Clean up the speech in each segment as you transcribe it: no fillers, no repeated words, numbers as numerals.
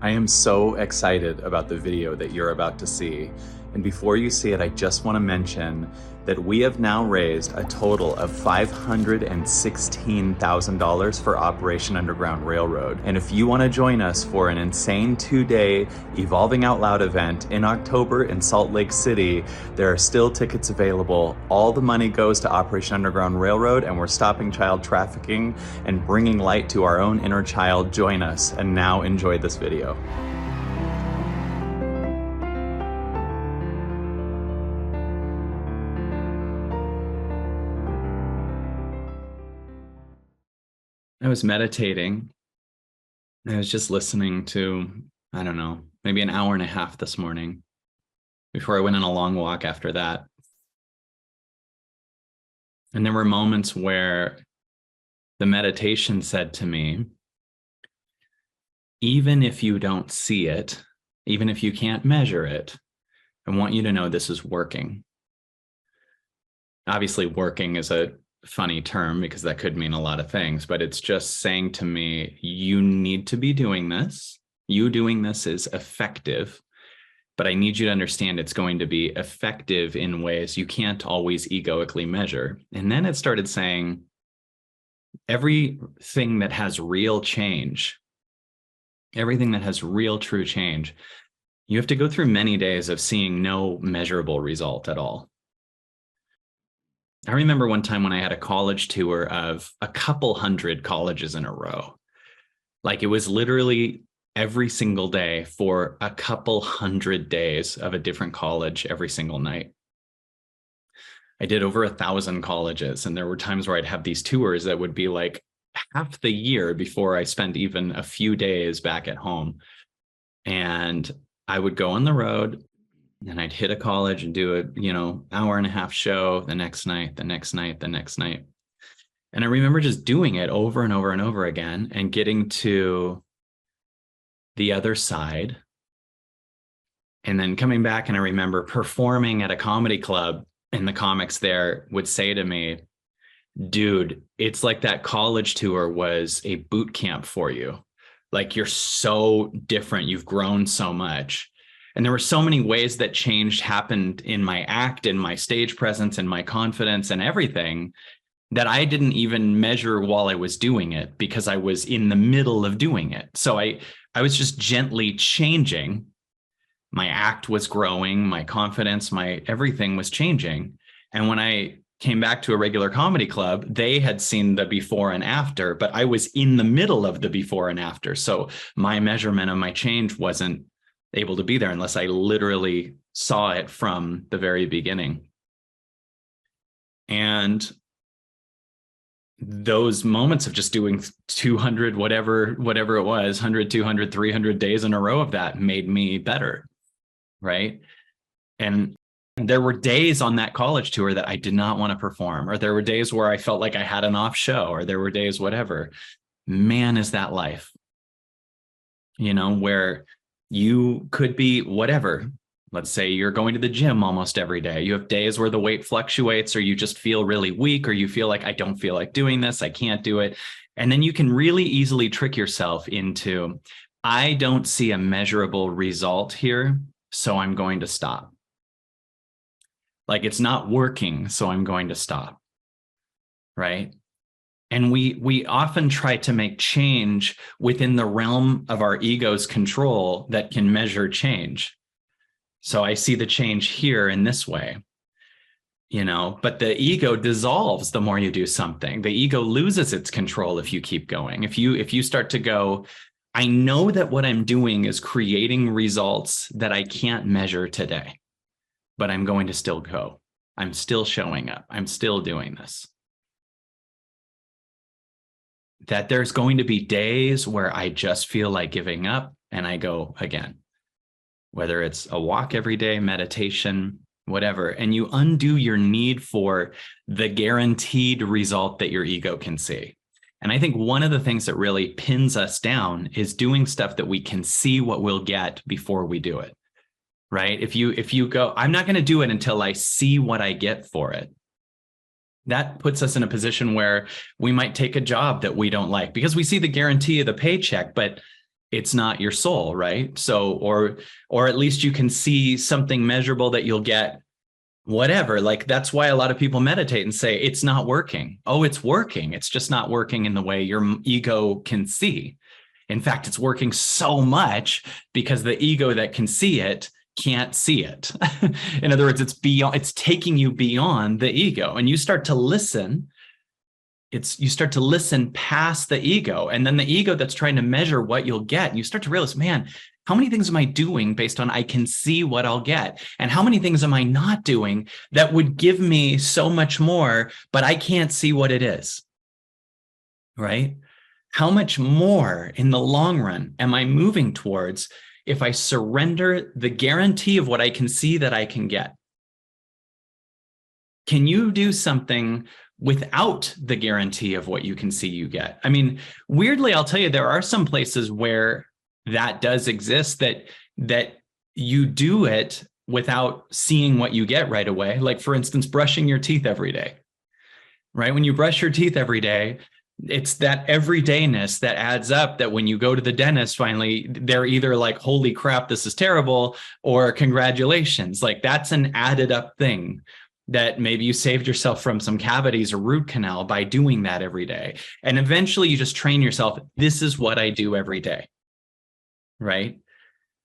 I am so excited about the video that you're about to see. And before you see it, I just want to mention that we have now raised a total of $516,000 for Operation Underground Railroad. And if you want to join us for an insane 2-day Evolving Out Loud event in October in Salt Lake City, there are still tickets available. All the money goes to Operation Underground Railroad, and we're stopping child trafficking and bringing light to our own inner child. Join us, and now enjoy this video. I was meditating. I was just listening to, I don't know, maybe an hour and a half this morning before I went on a long walk after that. And there were moments where the meditation said to me, even if you don't see it, even if you can't measure it, I want you to know this is working. Obviously, working is a funny term because that could mean a lot of things, but it's just saying to me, you need to be doing this. You doing this is effective, but I need you to understand it's going to be effective in ways you can't always egoically measure. And then it started saying, everything that has real change, everything that has real true change, you have to go through many days of seeing no measurable result at all. I remember one time when I had a college tour of a couple hundred colleges in a row. Like, it was literally every single day for a couple hundred days of a different college every single night. I did over 1,000 colleges, and there were times where I'd have these tours that would be like half the year before I spent even a few days back at home. And I would go on the road, and I'd hit a college and do a, hour and a half show the next night, the next night, the next night. And I remember just doing it over and over and over again and getting to the other side and then coming back. And I remember performing at a comedy club, and the comics there would say to me, dude, it's like that college tour was a boot camp for you. Like, you're so different. You've grown so much. And there were so many ways that change happened in my act, in my stage presence, and my confidence and everything that I didn't even measure while I was doing it because I was in the middle of doing it. So I was just gently changing. My act was growing, my confidence, my everything was changing. And when I came back to a regular comedy club, they had seen the before and after, but I was in the middle of the before and after. So my measurement of my change wasn't able to be there unless I literally saw it from the very beginning. And those moments of just doing 200, whatever it was, 100, 200, 300 days in a row of that made me better, right? And there were days on that college tour that I did not want to perform, or there were days where I felt like I had an off show, or there were days, whatever. Man, is that life, where you could be whatever. Let's say you're going to the gym almost every day. You have days where the weight fluctuates, or you just feel really weak, or you feel like, I don't feel like doing this. I can't do it. And then you can really easily trick yourself into, I don't see a measurable result here, so I'm going to stop. Like, it's not working, so I'm going to stop. Right? And we often try to make change within the realm of our ego's control that can measure change. So I see the change here in this way, but the ego dissolves the more you do something. The ego loses its control if you keep going. If you start to go, I know that what I'm doing is creating results that I can't measure today, but I'm going to still go. I'm still showing up. I'm still doing this. That there's going to be days where I just feel like giving up and I go again, whether it's a walk every day, meditation, whatever, and you undo your need for the guaranteed result that your ego can see. And I think one of the things that really pins us down is doing stuff that we can see what we'll get before we do it, right? If you go, I'm not going to do it until I see what I get for it. That puts us in a position where we might take a job that we don't like because we see the guarantee of the paycheck, but it's not your soul, right? So, or at least you can see something measurable that you'll get, whatever. Like, that's why a lot of people meditate and say it's not working. Oh, it's working. It's just not working in the way your ego can see. In fact, it's working so much because the ego that can see it can't see it. In other words, it's taking you beyond the ego, and you start to listen. You start to listen past the ego, and then the ego that's trying to measure what you'll get. And you start to realize, man, how many things am I doing based on I can see what I'll get? And how many things am I not doing that would give me so much more, but I can't see what it is, right? How much more in the long run am I moving towards if I surrender the guarantee of what I can see that I can get? Can you do something without the guarantee of what you can see you get? I mean, weirdly, I'll tell you, there are some places where that does exist, that you do it without seeing what you get right away. Like, for instance, brushing your teeth every day, right? When you brush your teeth every day, it's that everydayness that adds up, that when you go to the dentist, finally, they're either like, holy crap, this is terrible, or congratulations. Like, that's an added up thing, that maybe you saved yourself from some cavities or root canal by doing that every day. And eventually you just train yourself. This is what I do every day. Right.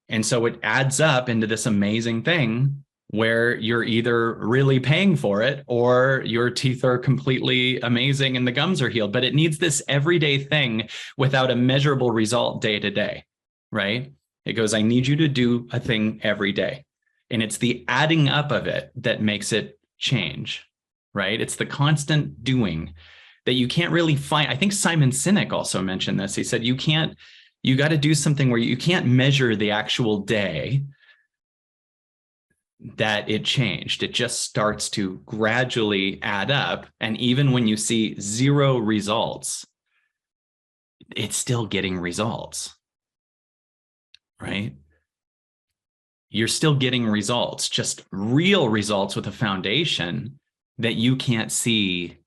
And so it adds up into this amazing thing where you're either really paying for it or your teeth are completely amazing and the gums are healed. But it needs this everyday thing without a measurable result day to day. Right. It goes, I need you to do a thing every day. And it's the adding up of it that makes it change. Right. It's the constant doing that you can't really find. I think Simon Sinek also mentioned this. He said, you got to do something where you can't measure the actual day that it changed. It just starts to gradually add up. And even when you see zero results, it's still getting results, right? You're still getting results, just real results with a foundation that you can't see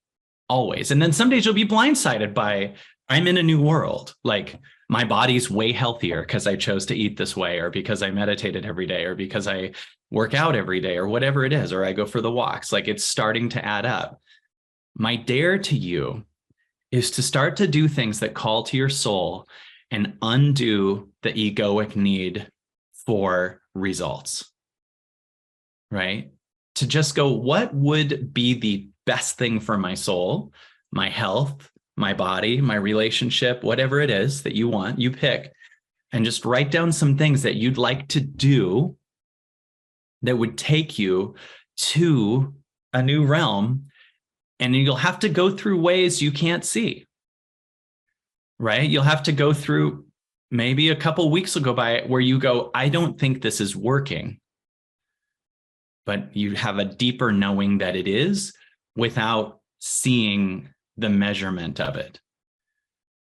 always. And then some days you'll be blindsided by, I'm in a new world. Like, my body's way healthier because I chose to eat this way, or because I meditated every day, or because I work out every day, or whatever it is, or I go for the walks. Like, it's starting to add up. My dare to you is to start to do things that call to your soul and undo the egoic need for results, right? To just go, what would be the best thing for my soul, my health, my body, my relationship, whatever it is that you want, you pick, and just write down some things that you'd like to do that would take you to a new realm. And you'll have to go through ways you can't see, right? You'll have to go through, maybe a couple of weeks will go by where you go, I don't think this is working. But you have a deeper knowing that it is without seeing the measurement of it,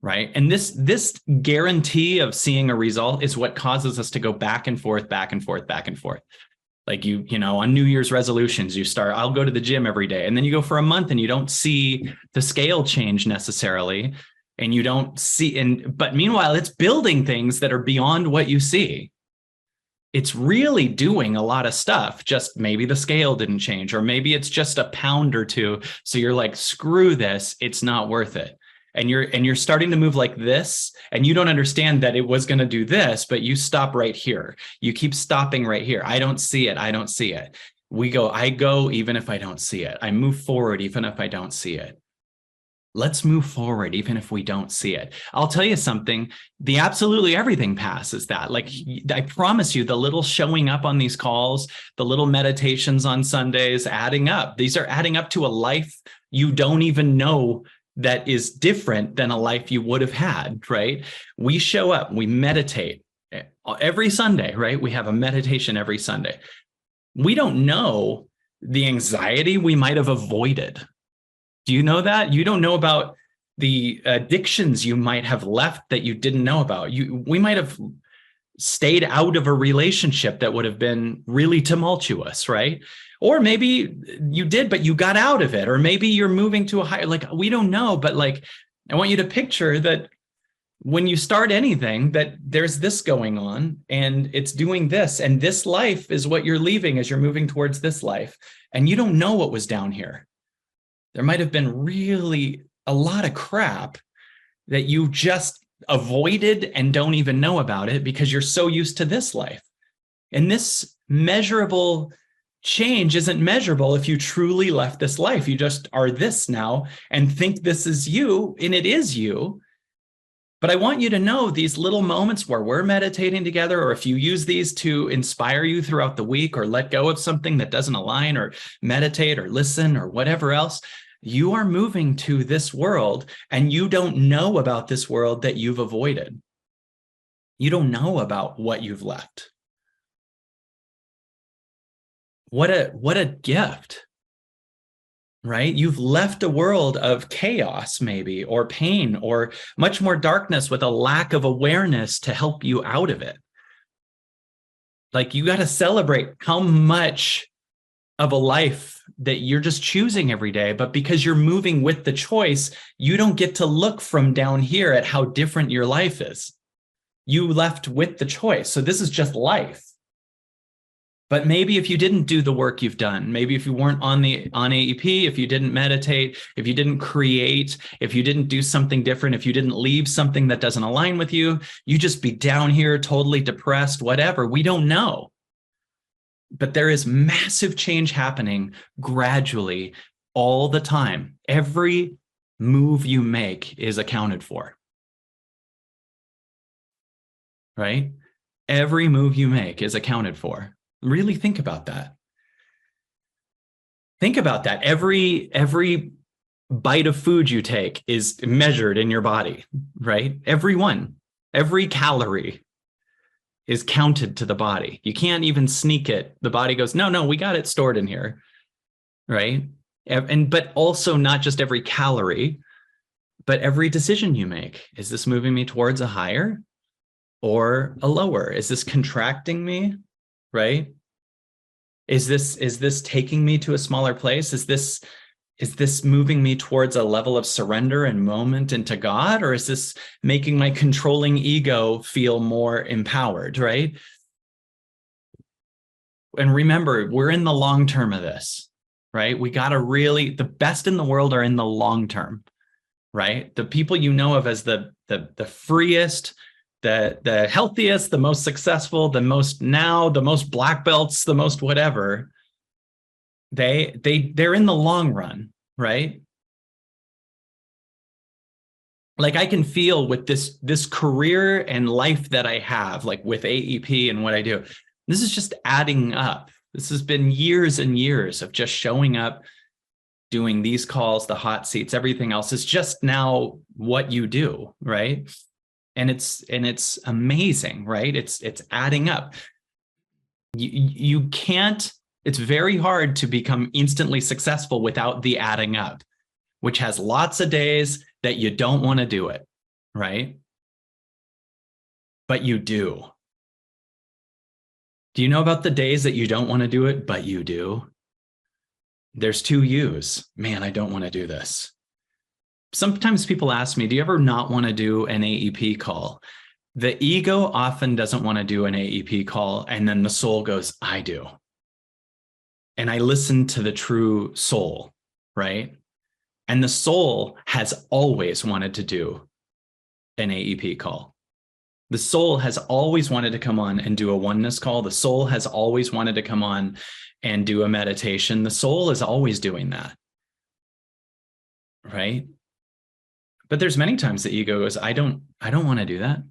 right? And this guarantee of seeing a result is what causes us to go back and forth, back and forth, back and forth. Like, you know, on New Year's resolutions, you start, I'll go to the gym every day. And then you go for a month and you don't see the scale change necessarily. And you don't see, but meanwhile, it's building things that are beyond what you see. It's really doing a lot of stuff. Just maybe the scale didn't change, or maybe it's just a pound or two. So you're like, screw this, it's not worth it. And you're starting to move like this, and you don't understand that it was going to do this, but you stop right here. You keep stopping right here. I don't see it. I don't see it. I go even if I don't see it. I move forward even if I don't see it. Let's move forward even if we don't see it. I'll tell you something, the absolutely everything passes that. Like, I promise you, the little showing up on these calls, the little meditations on Sundays, adding up. These are adding up to a life you don't even know that is different than a life you would have had, right? We show up, we meditate every Sunday, right? We have a meditation every Sunday. We don't know the anxiety we might have avoided. Do you know that? You don't know about the addictions you might have left that you didn't know about. We might have stayed out of a relationship that would have been really tumultuous, right? Or maybe you did, but you got out of it. Or maybe you're moving to a higher, like, we don't know. But like, I want you to picture that when you start anything, that there's this going on and it's doing this, and this life is what you're leaving as you're moving towards this life. And you don't know what was down here. There might have been really a lot of crap that you just avoided and don't even know about it because you're so used to this life. And this measurable change isn't measurable if you truly left this life. You just are this now and think this is you, and it is you. But I want you to know these little moments where we're meditating together, or if you use these to inspire you throughout the week, or let go of something that doesn't align, or meditate or listen or whatever else, you are moving to this world, and you don't know about this world that you've avoided. You don't know about what you've left. What a gift, right? You've left a world of chaos, maybe, or pain, or much more darkness with a lack of awareness to help you out of it. Like, you got to celebrate how much of a life that you're just choosing every day, but because you're moving with the choice, you don't get to look from down here at how different your life is. You left with the choice. So this is just life. But maybe if you didn't do the work you've done, maybe if you weren't on AEP, if you didn't meditate, if you didn't create, if you didn't do something different, if you didn't leave something that doesn't align with you, you just be down here totally depressed, whatever. We don't know. But there is massive change happening gradually all the time. Every move you make is accounted for, right? Every move you make is accounted for. Really think about that. Think about that. Every bite of food you take is measured in your body, right? Every one, every calorie is counted to the body. You can't even sneak it. The body goes, no, we got it stored in here, right? But also not just every calorie, but every decision you make. Is this moving me towards a higher or a lower? Is this contracting me? Right? Is this taking me to a smaller place? Is this moving me towards a level of surrender and moment into God? Or is this making my controlling ego feel more empowered, right? And remember, we're in the long term of this, right? We got to really, the best in the world are in the long term, right? The people you know of as the freest, the healthiest, the most successful, the most black belts, the most whatever, they're in the long run, right? Like, I can feel with this career and life that I have, like with AEP and what I do, this is just adding up. This has been years and years of just showing up, doing these calls, the hot seats, everything else is just now what you do, right? And it's amazing, right? It's adding up. You can't, it's very hard to become instantly successful without the adding up, which has lots of days that you don't want to do it, right? But you do. Do you know about the days that you don't want to do it, but you do? There's two yous. Man, I don't want to do this. Sometimes people ask me, do you ever not want to do an AEP call? The ego often doesn't want to do an AEP call, and then the soul goes, I do. And I listen to the true soul, right? And the soul has always wanted to do an AEP call. The soul has always wanted to come on and do a oneness call. The soul has always wanted to come on and do a meditation. The soul is always doing that, right? But there's many times the ego goes, I don't want to do that.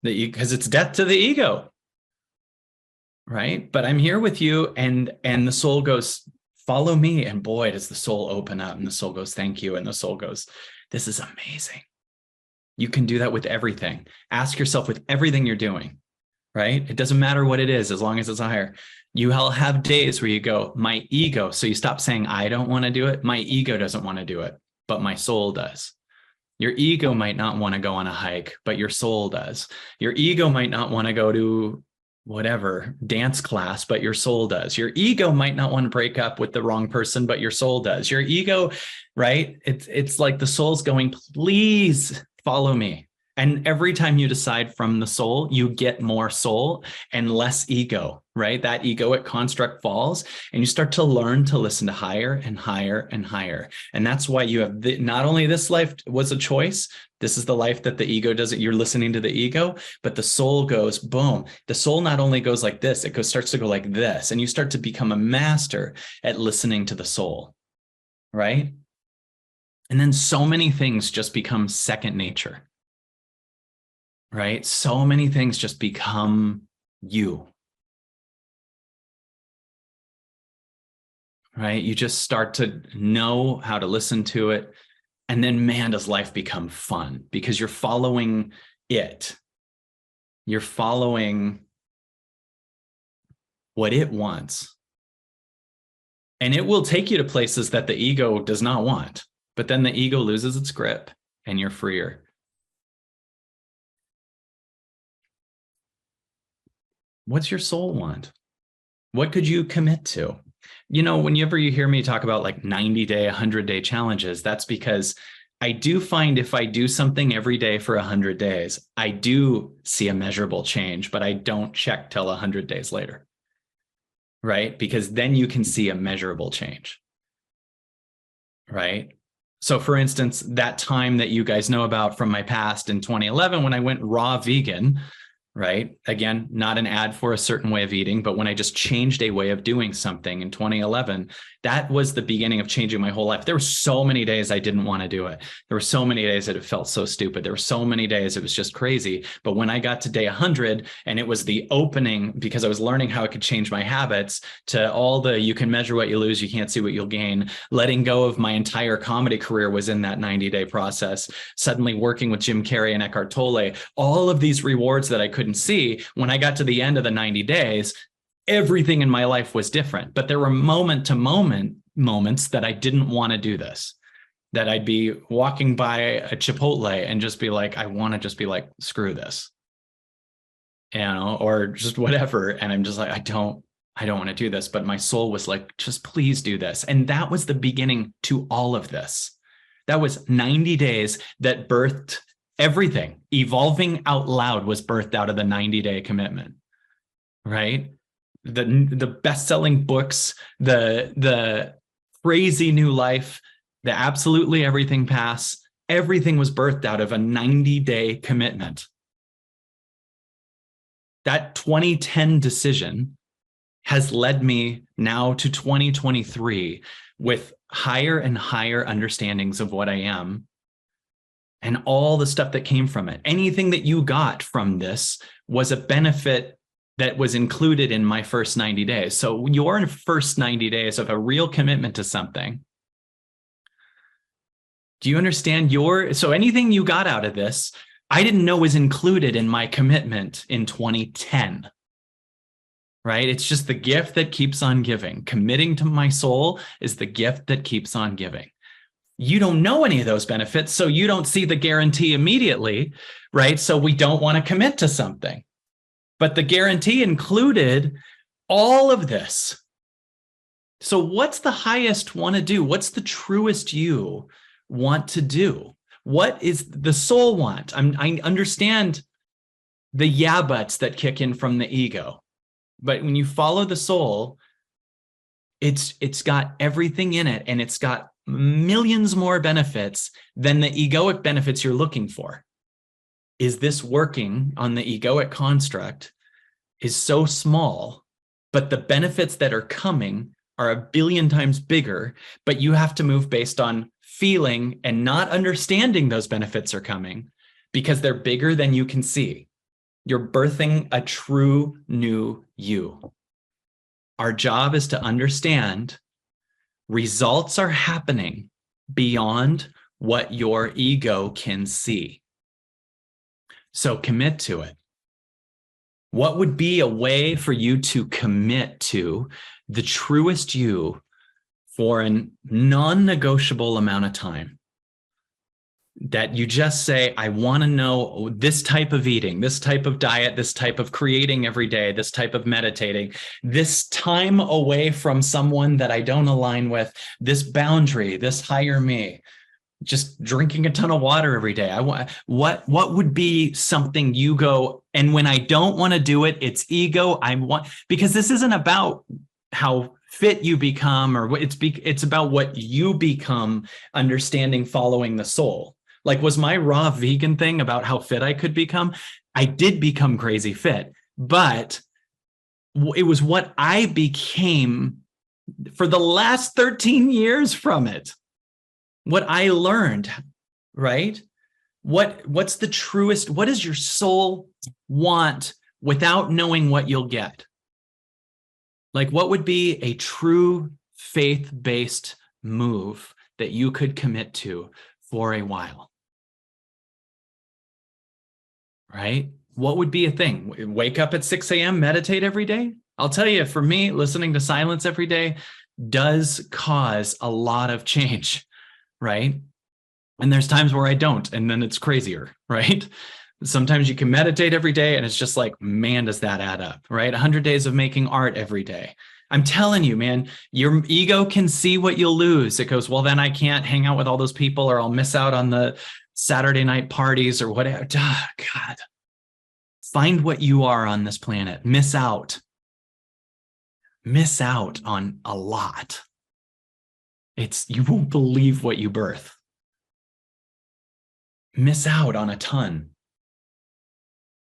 Because it's death to the ego, right? But I'm here with you, and the soul goes, follow me. And boy, does the soul open up, and the soul goes, thank you. And the soul goes, this is amazing. You can do that with everything. Ask yourself with everything you're doing, right? It doesn't matter what it is, as long as it's higher. You'll have days where you go, my ego. So you stop saying, I don't want to do it. My ego doesn't want to do it, but my soul does. Your ego might not want to go on a hike, but your soul does. Your ego might not want to go to whatever dance class, but your soul does. Your ego might not want to break up with the wrong person, but your soul does. Your ego, right? It's like the soul's going, please follow me. And every time you decide from the soul, you get more soul and less ego, right? That egoic construct falls and you start to learn to listen to higher and higher and higher. And that's why you have not only this life was a choice, this is the life that the ego does it. You're listening to the ego, but the soul goes boom. The soul not only goes like this, it starts to go like this. And you start to become a master at listening to the soul, right? And then so many things just become second nature. Right? So many things just become you. Right? You just start to know how to listen to it. And then, man, does life become fun because you're following it. You're following what it wants. And it will take you to places that the ego does not want. But then the ego loses its grip and you're freer. What's your soul want? What could you commit to? You know, whenever you hear me talk about like 90-day, 100-day challenges, that's because I do find if I do something every day for 100 days, I do see a measurable change, but I don't check till 100 days later, right? Because then you can see a measurable change, right? So for instance, that time that you guys know about from my past in 2011, when I went raw vegan, right? Again, not an ad for a certain way of eating, but when I just changed a way of doing something in 2011, that was the beginning of changing my whole life. There were so many days I didn't want to do it. There were so many days that it felt so stupid. There were so many days it was just crazy. But when I got to day 100 and it was the opening, because I was learning how I could change my habits to all the, you can measure what you lose, you can't see what you'll gain. Letting go of my entire comedy career was in that 90-day process. Suddenly working with Jim Carrey and Eckhart Tolle, all of these rewards that I couldn't see, when I got to the end of the 90 days, everything in my life was different. But there were moment to moment moments that I didn't want to do this, that I'd be walking by a Chipotle and just be like, I want to just be like, screw this, you know, or just whatever. And I'm just like, I don't want to do this. But my soul was like, just please do this. And that was the beginning to all of this. That was 90 days that birthed everything. Evolving Out Loud was birthed out of the 90-day commitment, right? The best-selling books, the crazy new life, the absolutely everything pass, everything was birthed out of a 90-day commitment. That 2010 decision has led me now to 2023 with higher and higher understandings of what I am and all the stuff that came from it. Anything that you got from this was a benefit that was included in my first 90 days. So your first 90 days of a real commitment to something, do you understand so anything you got out of this, I didn't know was included in my commitment in 2010, right? It's just the gift that keeps on giving. Committing to my soul is the gift that keeps on giving. You don't know any of those benefits, so you don't see the guarantee immediately, right? So we don't want to commit to something. But the guarantee included all of this. So what's the highest want to do? What's the truest you want to do? What is the soul want? I understand the yeah buts that kick in from the ego. But when you follow the soul, it's got everything in it, and it's got millions more benefits than the egoic benefits you're looking for. Is this working on the egoic construct is so small, but the benefits that are coming are a billion times bigger, but you have to move based on feeling and not understanding those benefits are coming because they're bigger than you can see. You're birthing a true new you. Our job is to understand results are happening beyond what your ego can see. So commit to it. What would be a way for you to commit to the truest you for a non-negotiable amount of time? That you just say, I want to know this type of eating, this type of diet, this type of creating every day, this type of meditating, this time away from someone that I don't align with, this boundary, this higher me. just drinking a ton of water every day. I want what would be something you go, and when I don't want to do it, it's ego. I want, because this isn't about how fit you become, or what it's about what you become, understanding, following the soul. Like, was my raw vegan thing about how fit I could become? I did become crazy fit, but it was what I became for the last 13 years from it. What I learned, right? What's the truest, what does your soul want without knowing what you'll get? Like, what would be a true faith-based move that you could commit to for a while? Right? What would be a thing? Wake up at 6 a.m., meditate every day? I'll tell you, for me, listening to silence every day does cause a lot of change. Right? And there's times where I don't, and then it's crazier, right? Sometimes you can meditate every day and it's just like, man, does that add up, right? 100 days of making art every day. I'm telling you, man, your ego can see what you'll lose. It goes, well, then I can't hang out with all those people, or I'll miss out on the Saturday night parties or whatever. Oh, God, find what you are on this planet. Miss out on a lot. You won't believe what you birth. Miss out on a ton.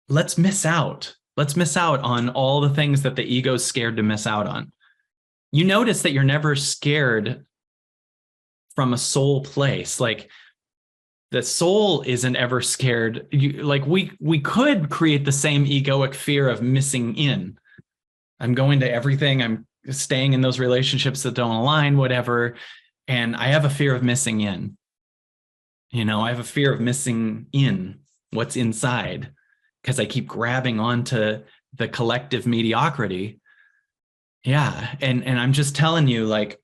Let's miss out. Let's miss out on all the things that the ego's scared to miss out on. You notice that you're never scared from a soul place. Like, the soul isn't ever scared. Like, we could create the same egoic fear of missing in. I'm going to everything. I'm staying in those relationships that don't align, whatever. And I have a fear of missing in. I have a fear of missing in what's inside, because I keep grabbing onto the collective mediocrity. Yeah. And I'm just telling you, like,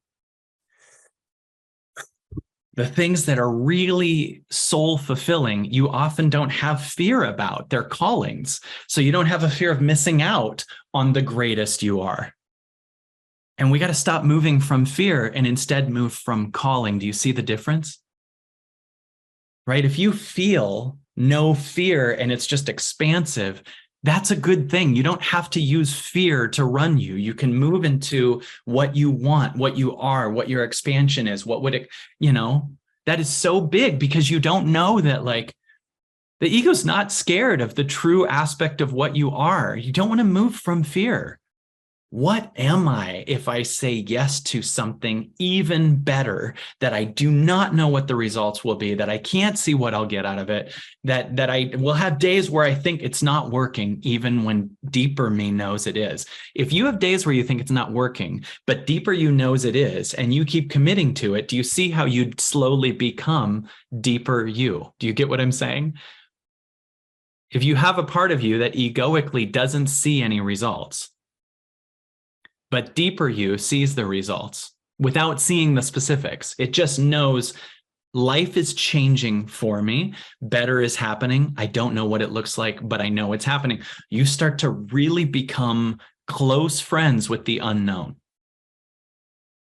the things that are really soul fulfilling, you often don't have fear about. They're callings. So you don't have a fear of missing out on the greatest you are. And we got to stop moving from fear and instead move from calling. Do you see the difference? Right? If you feel no fear and it's just expansive, that's a good thing. You don't have to use fear to run you. You can move into what you want, what you are, what your expansion is. What would it, that is so big, because you don't know that, like, the ego's not scared of the true aspect of what you are. You don't want to move from fear. What am I if I say yes to something even better, that I do not know what the results will be, that I can't see what I'll get out of it, that I will have days where I think it's not working, even when deeper me knows it is. If you have days where you think it's not working, but deeper you knows it is, and you keep committing to it, do you see how you slowly become deeper you? Do you get what I'm saying? If you have a part of you that egoically doesn't see any results, but deeper you sees the results without seeing the specifics, it just knows life is changing for me. Better is happening. I don't know what it looks like, but I know it's happening. You start to really become close friends with the unknown.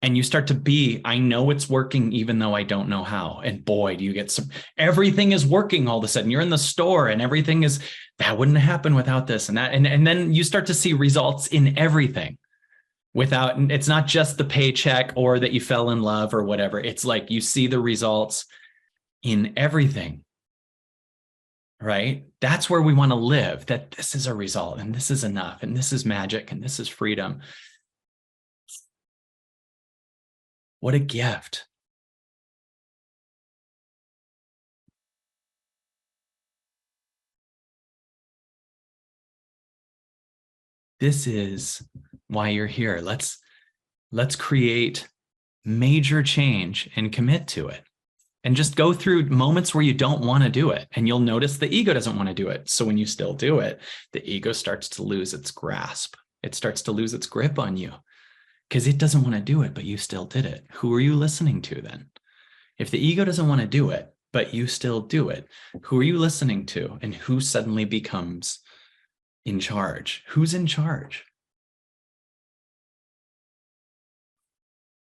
And you start to be, I know it's working, even though I don't know how. And boy, do you get everything is working all of a sudden. You're in the store and everything is, that wouldn't happen without this and that. And then you start to see results in everything. It's not just the paycheck or that you fell in love or whatever. It's like you see the results in everything, right? That's where we want to live, that this is a result and this is enough and this is magic and this is freedom. What a gift. This is why you're here. Let's create major change and commit to it. And just go through moments where you don't want to do it. And you'll notice the ego doesn't want to do it. So when you still do it, the ego starts to lose its grasp. It starts to lose its grip on you because it doesn't want to do it, but you still did it. Who are you listening to then? If the ego doesn't want to do it, but you still do it, who are you listening to? And who suddenly becomes in charge? Who's in charge?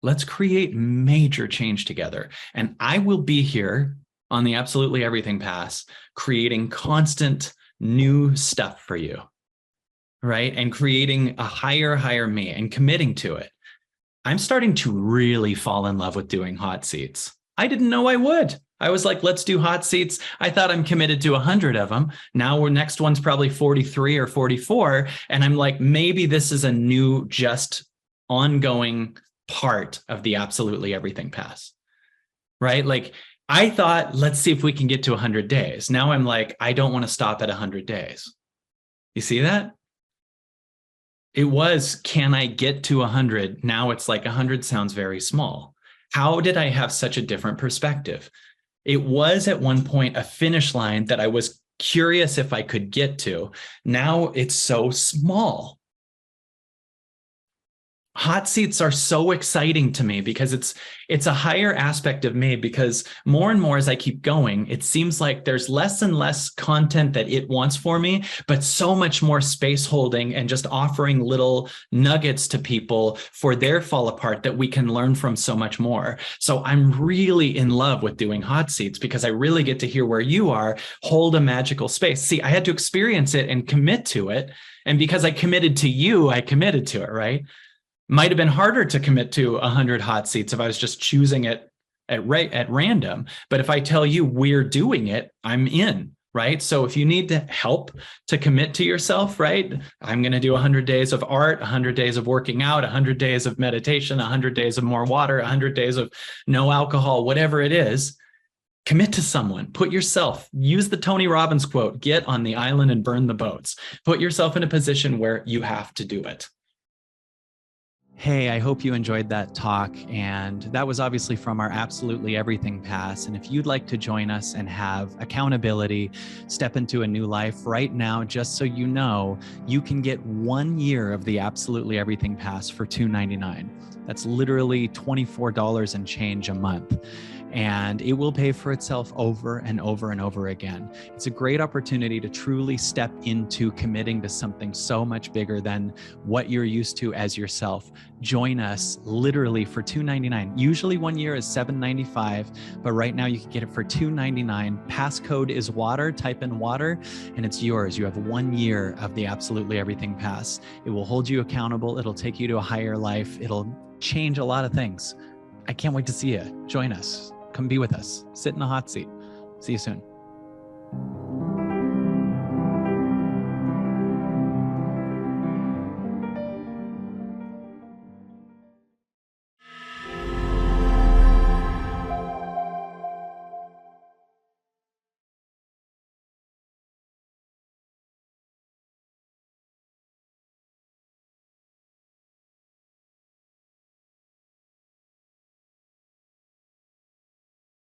Let's create major change together. And I will be here on the Absolutely Everything Pass, creating constant new stuff for you, right? And creating a higher me and committing to it. I'm starting to really fall in love with doing hot seats. I didn't know I would. I was like, let's do hot seats. I thought I'm committed to 100 of them. Now we're next one's probably 43 or 44. And I'm like, maybe this is a new, just ongoing part of the Absolutely Everything Pass, right? Like I thought, let's see if we can get to 100 days. Now I'm like, I don't want to stop at 100 days. You see that? It was, can I get to 100? Now it's like 100 sounds very small. How did I have such a different perspective? It was at one point a finish line that I was curious if I could get to. Now it's so small. Hot seats are so exciting to me because it's a higher aspect of me, because more and more as I keep going, it seems like there's less and less content that it wants for me, but so much more space holding and just offering little nuggets to people for their fall apart that we can learn from so much more. So I'm really in love with doing hot seats because I really get to hear where you are, hold a magical space. See, I had to experience it and commit to it. And because I committed to you, I committed to it, right? Might have been harder to commit to 100 hot seats if I was just choosing it at random. But if I tell you we're doing it, I'm in, right? So if you need to help to commit to yourself, right? I'm going to do 100 days of art, 100 days of working out, 100 days of meditation, 100 days of more water, 100 days of no alcohol, whatever it is. Commit to someone, put yourself, use the Tony Robbins quote, get on the island and burn the boats. Put yourself in a position where you have to do it. Hey, I hope you enjoyed that talk. And that was obviously from our Absolutely Everything Pass. And if you'd like to join us and have accountability, step into a new life right now, just so you know, you can get 1 year of the Absolutely Everything Pass for $2.99. That's literally $24 and change a month. And it will pay for itself over and over and over again. It's a great opportunity to truly step into committing to something so much bigger than what you're used to as yourself. Join us literally for $2.99. Usually 1 year is $7.95, but right now you can get it for $2.99. Passcode is water, type in water, and it's yours. You have 1 year of the Absolutely Everything Pass. It will hold you accountable. It'll take you to a higher life. It'll change a lot of things. I can't wait to see you. Join us. Come be with us. Sit in the hot seat. See you soon.